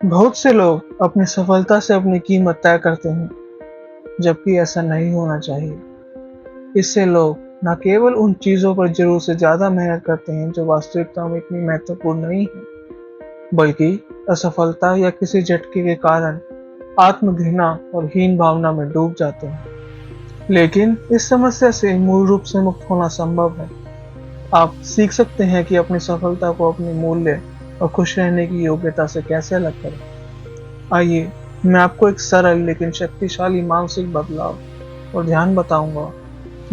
बहुत से लोग अपनी सफलता से अपनी कीमत तय करते हैं, जबकि ऐसा नहीं होना चाहिए। इससे लोग न केवल उन चीज़ों पर ज़रूरत से ज़्यादा मेहनत करते हैं जो वास्तविकता में इतनी महत्वपूर्ण नहीं है, बल्कि असफलता या किसी झटके के कारण आत्मघृणा और हीन भावना में डूब जाते हैं। लेकिन इस समस्या से मूल रूप से मुक्त होना संभव है। आप सीख सकते हैं कि अपनी सफलता को अपने मूल्य और खुश रहने की योग्यता से कैसे अलग करें। आइए, मैं आपको एक सरल लेकिन शक्तिशाली मानसिक बदलाव और ध्यान बताऊंगा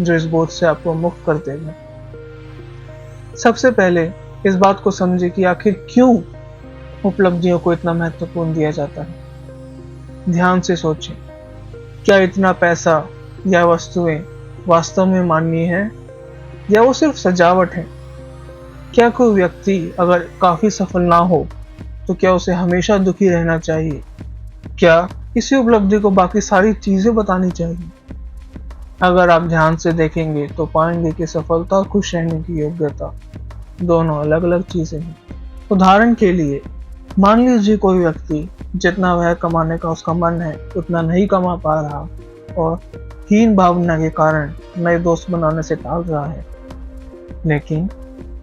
जो इस बोझ से आपको मुक्त कर देगा। सबसे पहले इस बात को समझें कि आखिर क्यों उपलब्धियों को इतना महत्वपूर्ण दिया जाता है। ध्यान से सोचें, क्या इतना पैसा या वस्तुएं वास्तव में माननीय है या वो सिर्फ सजावट है? क्या कोई व्यक्ति अगर काफी सफल ना हो तो क्या उसे हमेशा दुखी रहना चाहिए? क्या किसी उपलब्धि को बाकी सारी चीजें बतानी चाहिए? अगर आप ध्यान से देखेंगे तो पाएंगे कि सफलता और खुश रहने की योग्यता दोनों अलग अलग चीजें हैं। उदाहरण के लिए, मान लीजिए कोई व्यक्ति जितना वह कमाने का उसका मन है उतना नहीं कमा पा रहा और हीन भावना के कारण नए दोस्त बनाने से टाल रहा है। लेकिन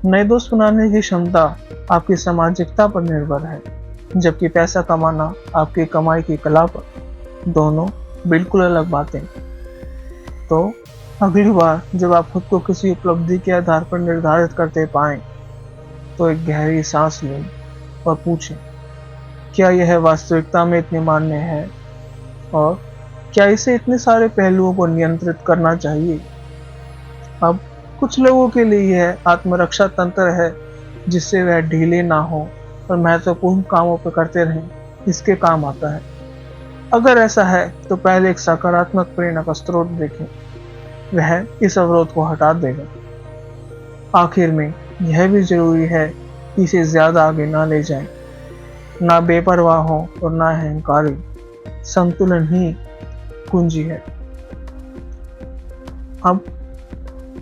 नए दोस्त बनाने की क्षमता आपकी सामाजिकता पर निर्भर है, जबकि पैसा कमाना आपकी कमाई की कला पर। दोनों बिल्कुल अलग बातें। तो अगली बार जब आप खुद को किसी उपलब्धि के आधार पर निर्धारित करते पाएं, तो एक गहरी सांस लें और पूछें, क्या यह वास्तविकता में इतने मान्य है और क्या इसे इतने सारे पहलुओं को नियंत्रित करना चाहिए? अब कुछ लोगों के लिए यह आत्मरक्षा तंत्र है, जिससे वह ढीले ना हो और महत्वपूर्ण कामों पर करते रहें, इसके काम आता है। अगर ऐसा है तो पहले एक सकारात्मक प्रेरणा का स्रोत देखें, वह इस अवरोध को हटा देगा। आखिर में यह भी जरूरी है कि इसे ज्यादा आगे ना ले जाएं, ना बेपरवाह हो और ना अहंकारी। संतुलन ही कुंजी है। अब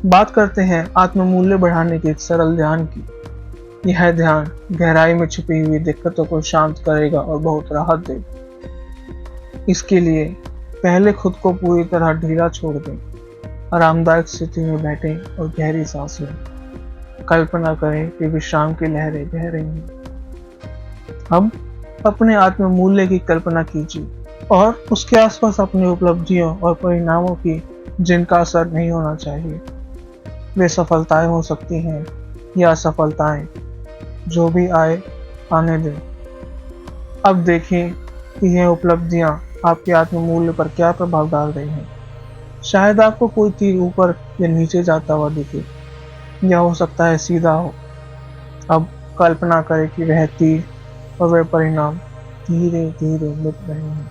बात करते हैं आत्ममूल्य बढ़ाने के एक सरल ध्यान की। यह ध्यान गहराई में छुपी हुई दिक्कतों को शांत करेगा और बहुत राहत देगा। इसके लिए पहले खुद को पूरी तरह ढीला छोड़ दें। आरामदायक स्थिति में बैठें और गहरी सांस लें। कल्पना करें कि विश्राम की लहरें बह रही हैं। अब अपने आत्ममूल्य की कल्पना कीजिए और उसके आसपास अपनी उपलब्धियों और परिणामों की जिनका असर नहीं होना चाहिए। वे सफलताएं हो सकती हैं या असफलताएं, जो भी आए आने दें। अब देखें कि यह उपलब्धियां आपके आत्ममूल्य पर क्या प्रभाव डाल रही हैं। शायद आपको कोई तीर ऊपर या नीचे जाता हुआ दिखे, या हो सकता है सीधा हो। अब कल्पना करें कि वह तीर और वह परिणाम धीरे धीरे मिट रहे हैं।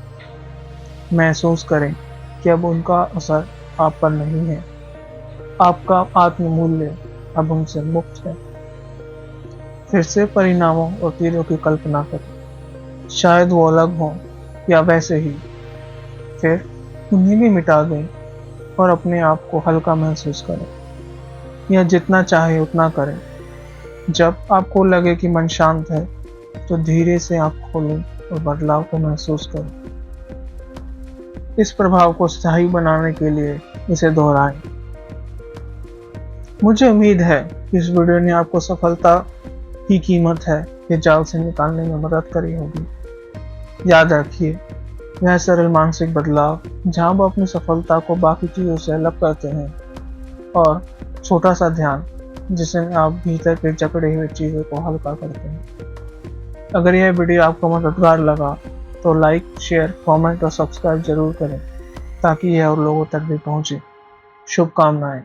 महसूस करें कि अब उनका असर आप पर नहीं है। आपका आत्ममूल्य अब उनसे मुक्त है। फिर से परिणामों और तीरों की कल्पना करें, शायद वो अलग हों या वैसे ही। फिर उन्हें भी मिटा दें और अपने आप को हल्का महसूस करें, या जितना चाहे उतना करें। जब आपको लगे कि मन शांत है, तो धीरे से आँख खोलें और बदलाव को महसूस करें। इस प्रभाव को स्थायी बनाने के लिए इसे दोहराएं। मुझे उम्मीद है कि इस वीडियो ने आपको सफलता की कीमत है के जाल से निकालने में मदद करी होगी। याद रखिए, यह सरल मानसिक बदलाव जहां आप अपनी सफलता को बाकी चीजों से अलग करते हैं, और छोटा सा ध्यान जिसमें आप भीतर के जकड़े हुए चीजों को हल्का करते हैं। अगर यह वीडियो आपको मददगार लगा तो लाइक, शेयर, कमेंट और सब्सक्राइब जरूर करें, ताकि यह और लोगों तक भी पहुंचे। शुभकामनाएं।